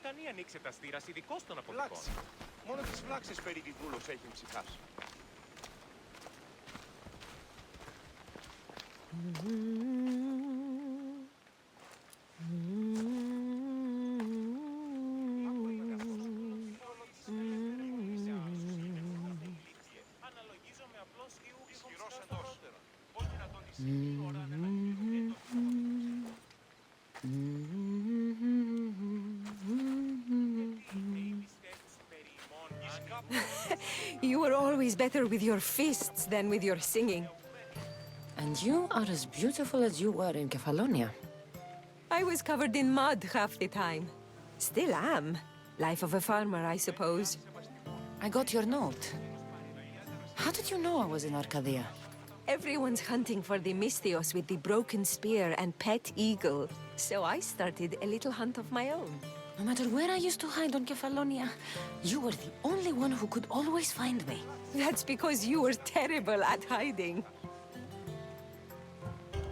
ικανή ανοιξεταστήρας ειδικός των αποθηκών. Μόνο τις φλάξες περί τη δούλος έχει ψυχάσει. You were always better with your fists than with your singing. And you are as beautiful as you were in Kefalonia. I was covered in mud half the time. Still am. Life of a farmer, I suppose. I got your note. How did you know I was in Arcadia? Everyone's hunting for the Mystios with the broken spear and pet eagle. So I started a little hunt of my own. No matter where I used to hide on Kefalonia, you were the only one who could always find me. That's because you were terrible at hiding.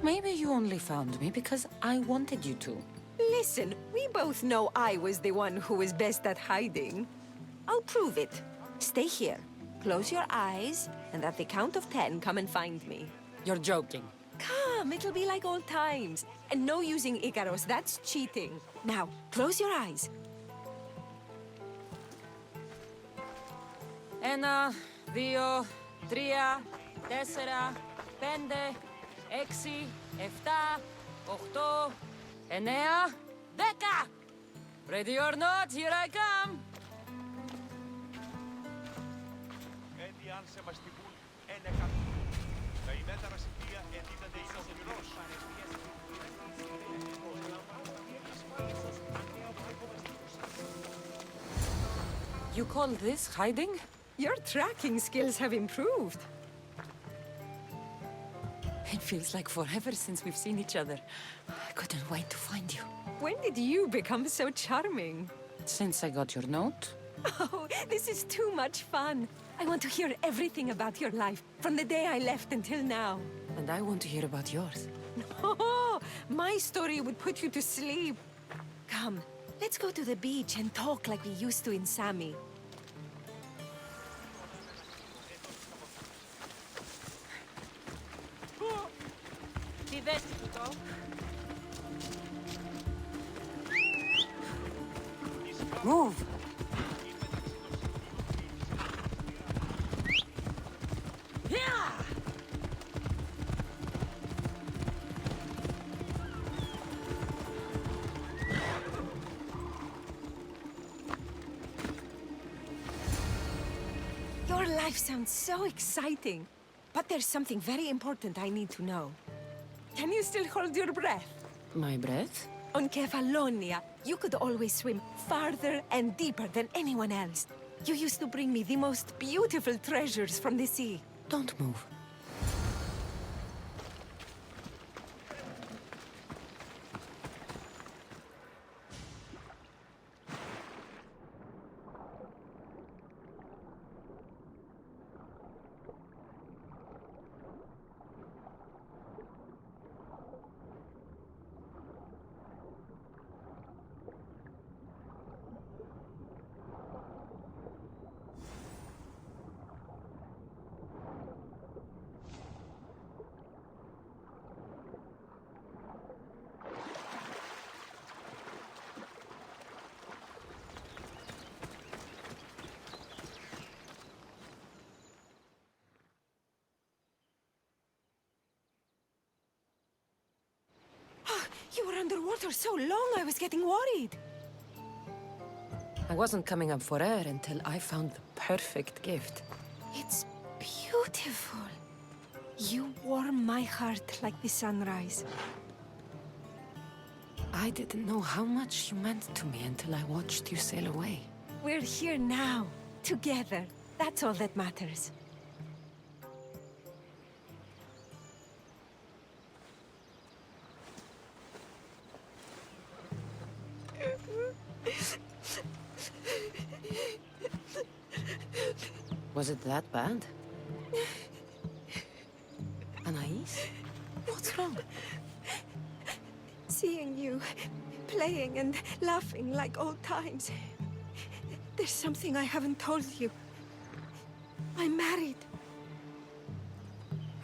Maybe you only found me because I wanted you to. Listen, we both know I was the one who was best at hiding. I'll prove it. Stay here. Close your eyes, and at the count of 10, come and find me. You're joking. Come, it'll be like old times. And no using Icaros, that's cheating. Now, close your eyes. 1, 2, 3, 4, 5, 6, 7, 8, 9, 10! Ready or not, here I come! Έτσι αν σε μαστιγούν ένα καμπή. Τα ημέταρα συμπία εντείνονται ισοπληρώς. You call this hiding? Your tracking skills have improved. It feels like forever since we've seen each other. I couldn't wait to find you. When did you become so charming? Since I got your note. Oh, this is too much fun. I want to hear everything about your life, from the day I left until now. And I want to hear about yours. Oh, my story would put you to sleep. Come, let's go to the beach and talk like we used to in Sami. Move! Yeah! Your life sounds so exciting. But there's something very important I need to know. Can you still hold your breath? My breath? On Kefalonia, you could always swim farther and deeper than anyone else. You used to bring me the most beautiful treasures from the sea. Don't move. You were underwater so long, I was getting worried. I wasn't coming up for air until I found the perfect gift. It's beautiful. You warm my heart like the sunrise. I didn't know how much you meant to me until I watched you sail away. We're here now, together. That's all that matters. Was it that bad? Anais? What's wrong? Seeing you playing and laughing like old times. There's something I haven't told you. I'm married.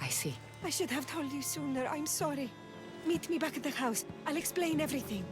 I see. I should have told you sooner. I'm sorry. Meet me back at the house. I'll explain everything.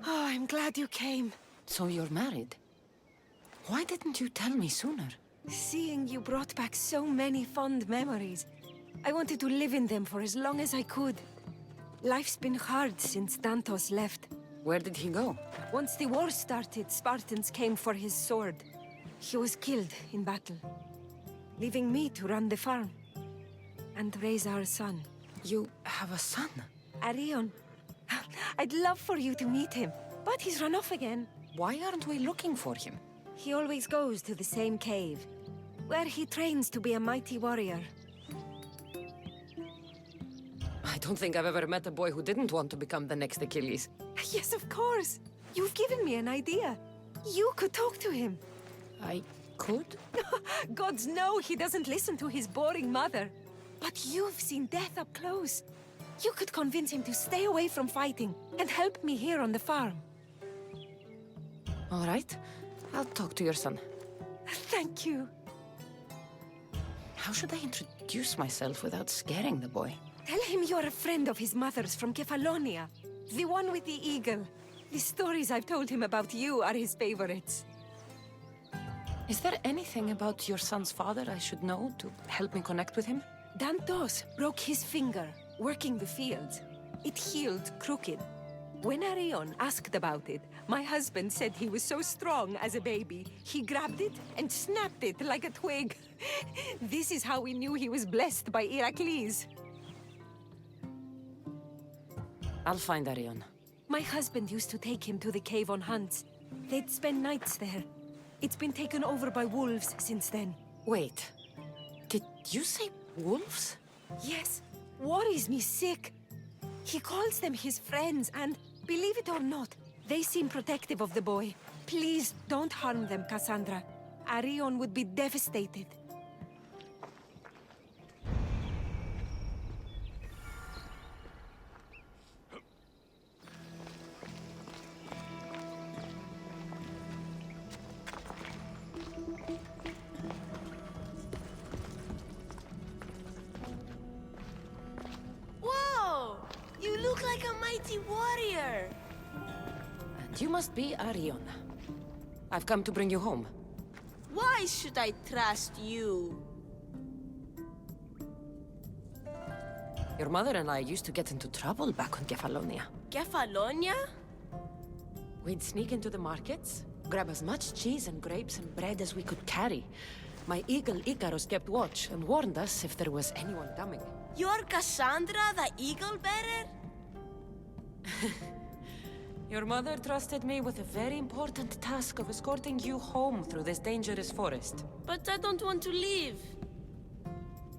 Oh, I'm glad you came. So you're married? Why didn't you tell me sooner? Seeing you brought back so many fond memories. I wanted to live in them for as long as I could. Life's been hard since Dantos left. Where did he go? Once the war started, Spartans came for his sword. He was killed in battle, leaving me to run the farm and raise our son. You have a son? Arion. I'd love for you to meet him, but he's run off again. Why aren't we looking for him? He always goes to the same cave, where he trains to be a mighty warrior. I don't think I've ever met a boy who didn't want to become the next Achilles. Yes, of course. You've given me an idea. You could talk to him. I could? Gods know he doesn't listen to his boring mother. But you've seen death up close. You could convince him to stay away from fighting and help me here on the farm. All right. I'll talk to your son. Thank you. How should I introduce myself without scaring the boy? Tell him you're a friend of his mother's from Kefalonia. The one with the eagle. The stories I've told him about you are his favorites. Is there anything about your son's father I should know to help me connect with him? Dantos broke his finger working the fields. It healed crooked. When Arion asked about it, my husband said he was so strong as a baby, he grabbed it and snapped it like a twig. This is how we knew he was blessed by Heracles. I'll find Arion. My husband used to take him to the cave on hunts. They'd spend nights there. It's been taken over by wolves since then. Wait. Did you say wolves? Yes, worries me sick. He calls them his friends, and believe it or not, they seem protective of the boy. Please don't harm them, Kassandra. Arion would be devastated. Whoa! You look like a mighty warrior! And you must be Arion. I've come to bring you home. Why should I trust you? Your mother and I used to get into trouble back on Kefalonia. Kefalonia? We'd sneak into the markets, grab as much cheese and grapes and bread as we could carry. My eagle Icarus kept watch and warned us if there was anyone coming. You're Kassandra, the eagle bearer? Your mother trusted me with a very important task of escorting you home through this dangerous forest. But I don't want to leave.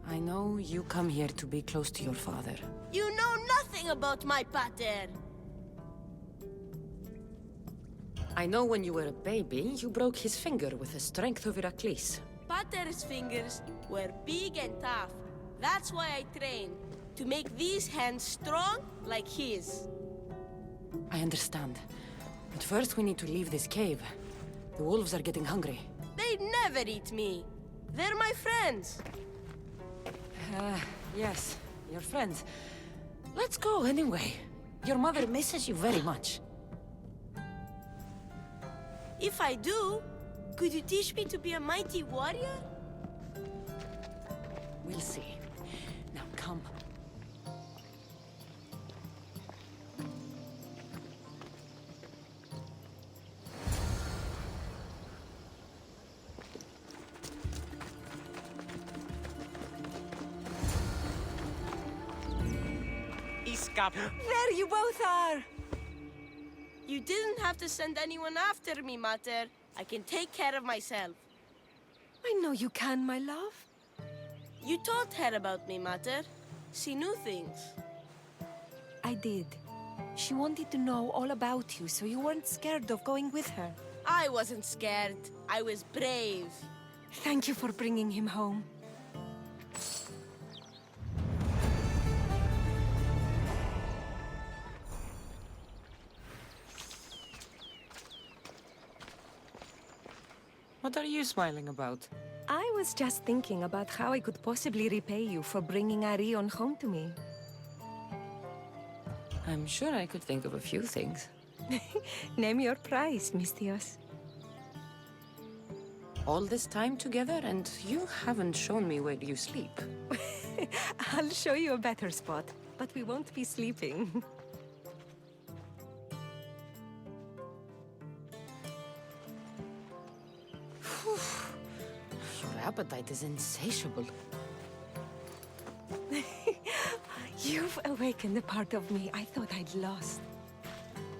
I know you come here to be close to your father. You know nothing about my pater. I know when you were a baby, you broke his finger with the strength of Heracles. Pater's fingers were big and tough. That's why I train. To make these hands strong like his. I understand. But first we need to leave this cave. The wolves are getting hungry. They never eat me. They're my friends. Yes, your friends. Let's go anyway. Your mother misses you very much. If I do, could you teach me to be a mighty warrior? We'll see. Now come. There you both are! You didn't have to send anyone after me, Mater. I can take care of myself. I know you can, my love. You told her about me, Mater. She knew things. I did. She wanted to know all about you, so you weren't scared of going with her. I wasn't scared. I was brave. Thank you for bringing him home. What are you smiling about? I was just thinking about how I could possibly repay you for bringing Arion home to me. I'm sure I could think of a few things. Name your price, Mistios. All this time together, and you haven't shown me where you sleep. I'll show you a better spot, but we won't be sleeping. Your appetite is insatiable. You've awakened a part of me I thought I'd lost.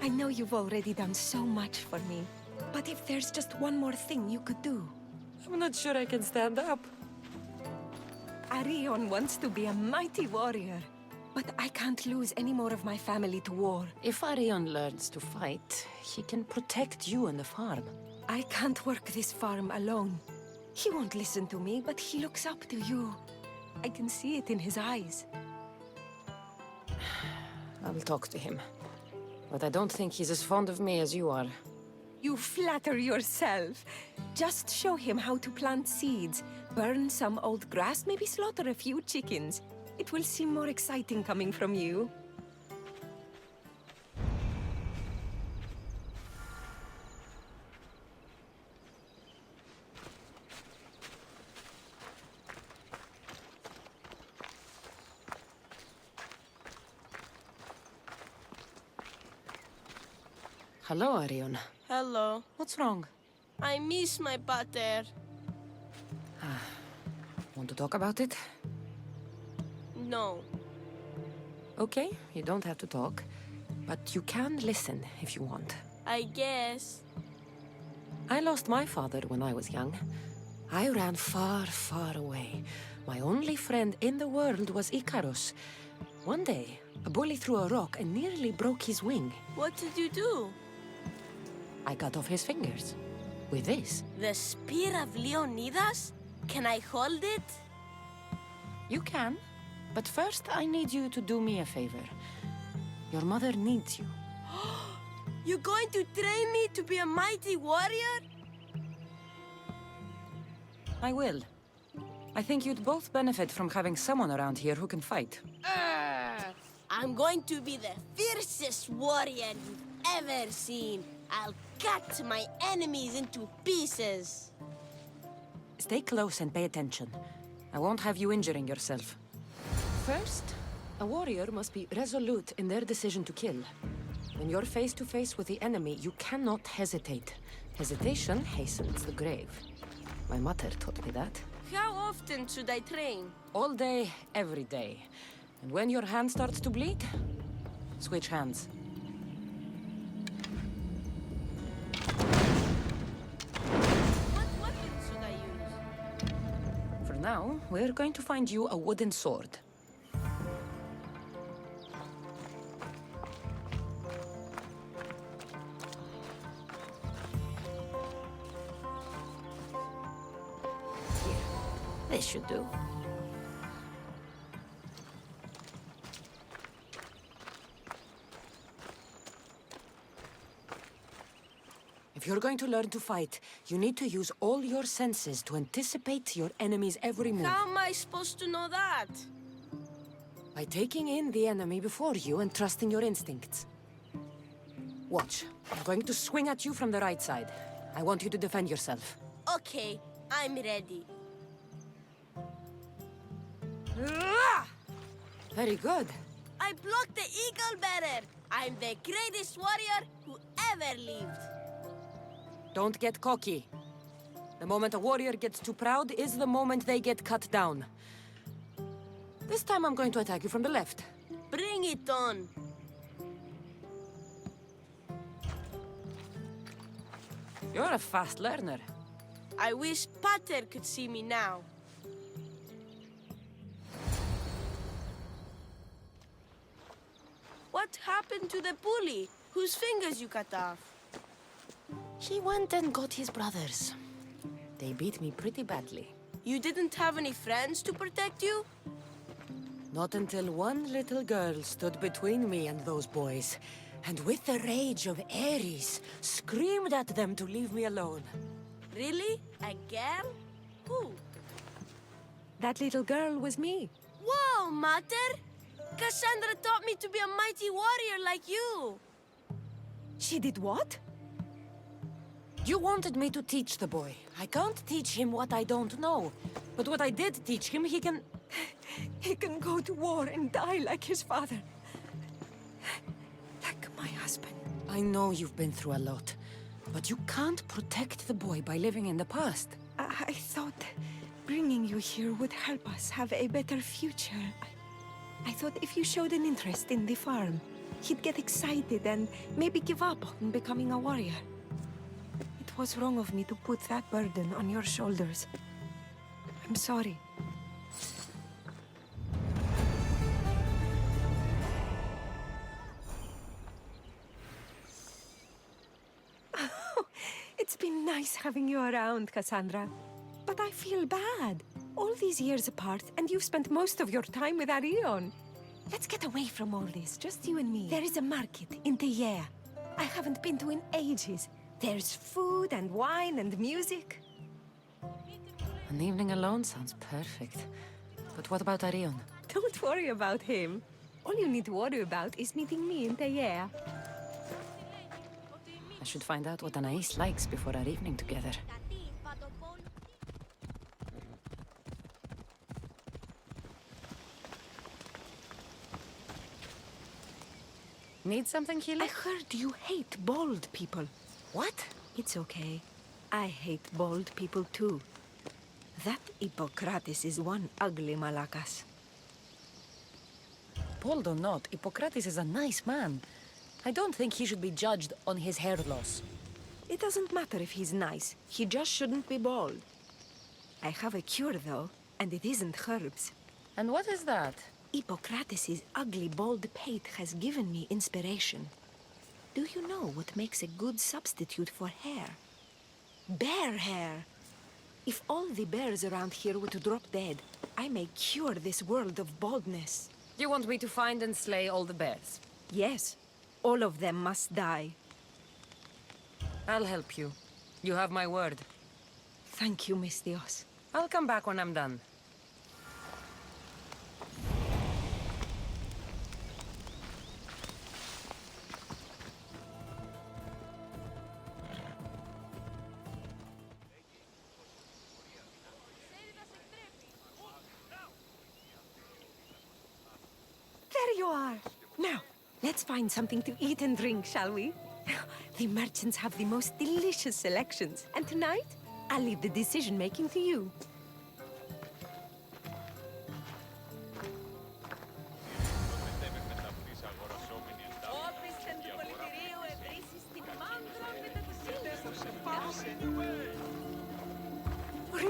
I know you've already done so much for me, but if there's just one more thing you could do. I'm not sure I can stand up. Arion wants to be a mighty warrior, but I can't lose any more of my family to war. If Arion learns to fight, he can protect you and the farm. I can't work this farm alone. He won't listen to me, but he looks up to you. I can see it in his eyes. I'll talk to him. But I don't think he's as fond of me as you are. You flatter yourself. Just show him how to plant seeds, burn some old grass, maybe slaughter a few chickens. It will seem more exciting coming from you. Hello, Arion. Hello. What's wrong? I miss my pater. Want to talk about it? No. Okay, you don't have to talk. But you can listen if you want. I guess. I lost my father when I was young. I ran far, far away. My only friend in the world was Icarus. One day, a bully threw a rock and nearly broke his wing. What did you do? I cut off his fingers. With this. The spear of Leonidas? Can I hold it? You can. But first, I need you to do me a favor. Your mother needs you. You're going to train me to be a mighty warrior? I will. I think you'd both benefit from having someone around here who can fight. I'm going to be the fiercest warrior you've ever seen. I'll cut my enemies into pieces. Stay close and pay attention. I won't have you injuring yourself. First, a warrior must be resolute in their decision to kill. When you're face to face with the enemy, you cannot hesitate. Hesitation hastens the grave. My mother taught me that. How often should I train? All day, every day. And when your hand starts to bleed, switch hands. now, we're going to find you a wooden sword. This should do. If you're going to learn to fight, you need to use all your senses to anticipate your enemy's every move. How am I supposed to know that? By taking in the enemy before you and trusting your instincts. Watch. I'm going to swing at you from the right side. I want you to defend yourself. Okay, I'm ready. Very good. I blocked the eagle better. I'm the greatest warrior who ever lived. Don't get cocky. The moment a warrior gets too proud is the moment they get cut down. This time I'm going to attack you from the left. Bring it on. You're a fast learner. I wish Pater could see me now. What happened to the bully whose fingers you cut off? He went and got his brothers. They beat me pretty badly. You didn't have any friends to protect you? Not until one little girl stood between me and those boys, and with the rage of Ares, screamed at them to leave me alone. Really? A girl? Who? That little girl was me. Whoa, Mater! Kassandra taught me to be a mighty warrior like you. She did what? You wanted me to teach the boy. I can't teach him what I don't know. But what I did teach him, he can... He can go to war and die like his father. Like my husband. I know you've been through a lot. But you can't protect the boy by living in the past. I thought bringing you here would help us have a better future. I thought if you showed an interest in the farm, he'd get excited and maybe give up on becoming a warrior. It was wrong of me to put that burden on your shoulders. I'm sorry. It's been nice having you around, Kassandra. But I feel bad. All these years apart, and you've spent most of your time with Arion. Let's get away from all this, just you and me. There is a market in Teia. I haven't been to in ages. There's food and wine and music. An evening alone sounds perfect. But what about Arion? Don't worry about him. All you need to worry about is meeting me in Teia. I should find out what Anais likes before our evening together. Need something, Healy? I heard you hate bald people. What? It's okay. I hate bald people too. That Hippocrates is one ugly malakas. Bald or not, Hippocrates is a nice man. I don't think he should be judged on his hair loss. It doesn't matter if he's nice. He just shouldn't be bald. I have a cure, though, and it isn't herbs. And what is that? Hippocrates' ugly bald pate has given me inspiration. Do you know what makes a good substitute for hair? Bear hair! If all the bears around here were to drop dead, I may cure this world of baldness. You want me to find and slay all the bears? Yes, all of them must die. I'll help you. You have my word. Thank you, Miss Dios. I'll come back when I'm done. There you are! Now, let's find something to eat and drink, shall we? The merchants have the most delicious selections, and tonight, I'll leave the decision-making to you.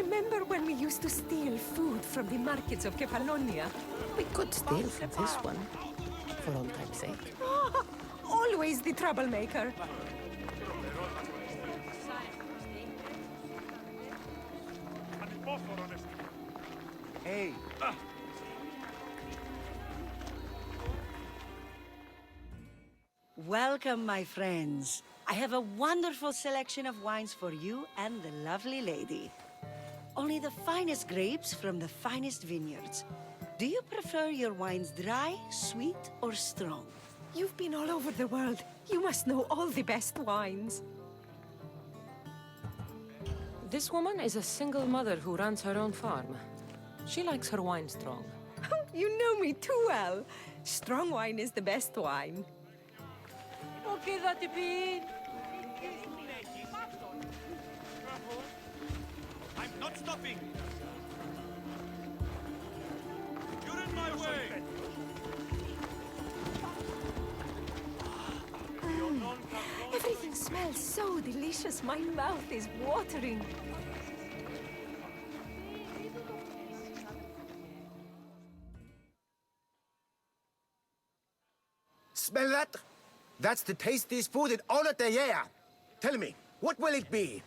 Remember when we used to steal food from the markets of Kefalonia? We could steal from this one, for old time's sake. Ah, always the troublemaker. Hey, Welcome, my friends. I have a wonderful selection of wines for you and the lovely lady. Only the finest grapes from the finest vineyards. Do you prefer your wines dry, sweet, or strong? You've been all over the world. You must know all the best wines. This woman is a single mother who runs her own farm. She likes her wine strong. You know me too well. Strong wine is the best wine. I'm not stopping. You're in my way. Everything smells so delicious. My mouth is watering. Smell that? That's the tastiest food in all of the year. Tell me, what will it be?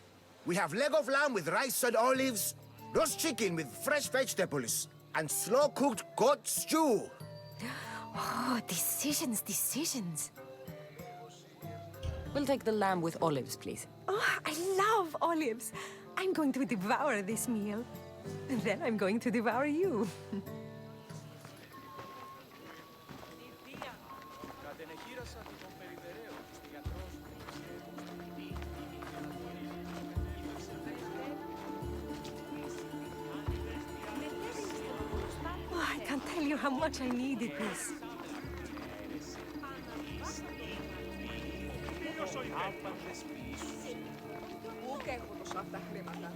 We have leg of lamb with rice and olives, roast chicken with fresh vegetables, and slow-cooked goat stew. Oh, decisions. We'll take the lamb with olives, please. Oh, I love olives. I'm going to devour this meal. And then I'm going to devour you. Oh, I can't tell you how much I needed this. Ούτε έχω τόσα αυτά χρήματα.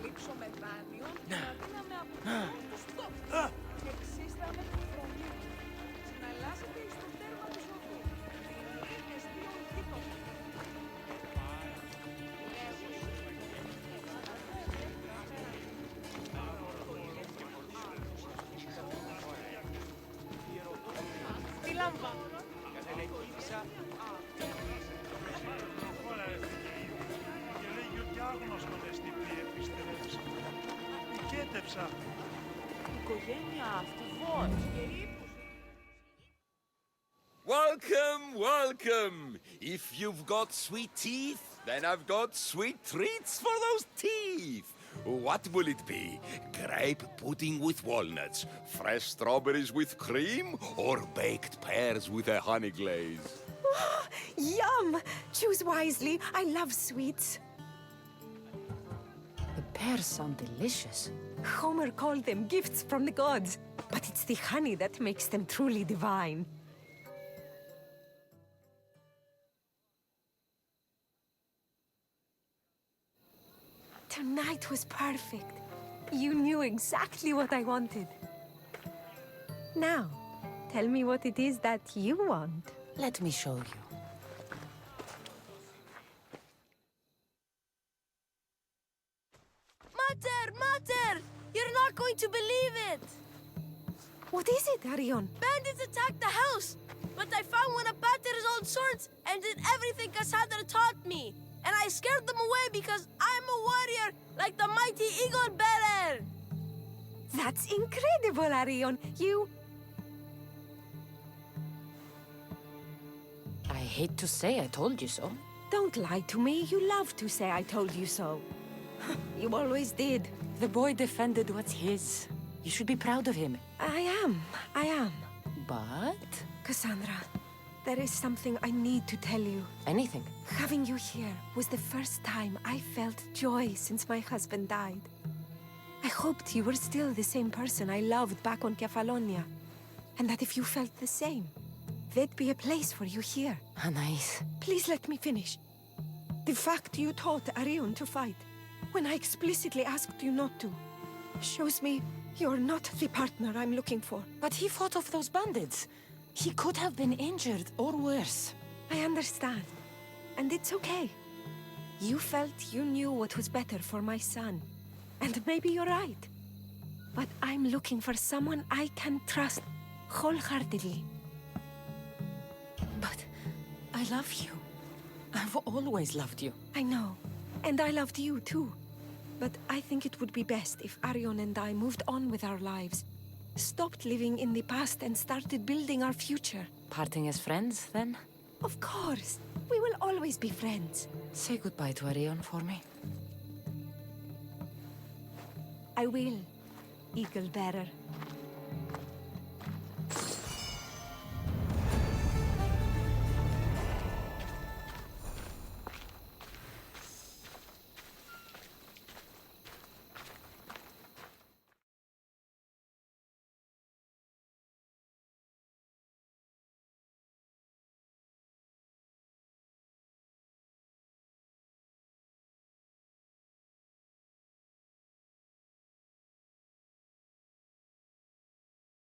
Λείψω με δάνειο και να δίναμε από το στόπ. Εξίσταμε τη φωνή. Συναλλάσσεται εις το τέρμα του ζωδού. Διηνύχες δύο γείτονες. Τι λαμβάνω. Welcome! If you've got sweet teeth, then I've got sweet treats for those teeth. What will it be? Grape pudding with walnuts, fresh strawberries with cream, or baked pears with a honey glaze? Oh, yum! Choose wisely. I love sweets. The pears sound delicious. Homer called them gifts from the gods, but it's the honey that makes them truly divine. Tonight was perfect. You knew exactly what I wanted. Now, tell me what it is that you want. Let me show you. Mater! You're not going to believe it! What is it, Arion? Bandits attacked the house, but I found one of Pater's old swords and did everything Kassandra taught me. And I scared them away because I'm a warrior like the mighty eagle bearer. That's incredible, Arion. I hate to say I told you so. Don't lie to me. You love to say I told you so. You always did. The boy defended what's his. You should be proud of him. I am. But... Kassandra, there is something I need to tell you. anything. Having you here was the first time I felt joy since my husband died. I hoped you were still the same person I loved back on Kefalonia. And that if you felt the same, there'd be a place for you here. Anais. Please let me finish. The fact you taught Arion to fight, when I explicitly asked you not to, shows me you're not the partner I'm looking for. But he fought off those bandits. He could have been injured or worse. I understand. And it's okay. You felt you knew what was better for my son. And maybe you're right. But I'm looking for someone I can trust wholeheartedly. But I love you. I've always loved you. I know. And I loved you, too. But I think it would be best if Arion and I moved on with our lives. Stopped living in the past and started building our future. Parting as friends, then? Of course. We will always be friends. Say goodbye to Arion for me. I will, Eagle Bearer.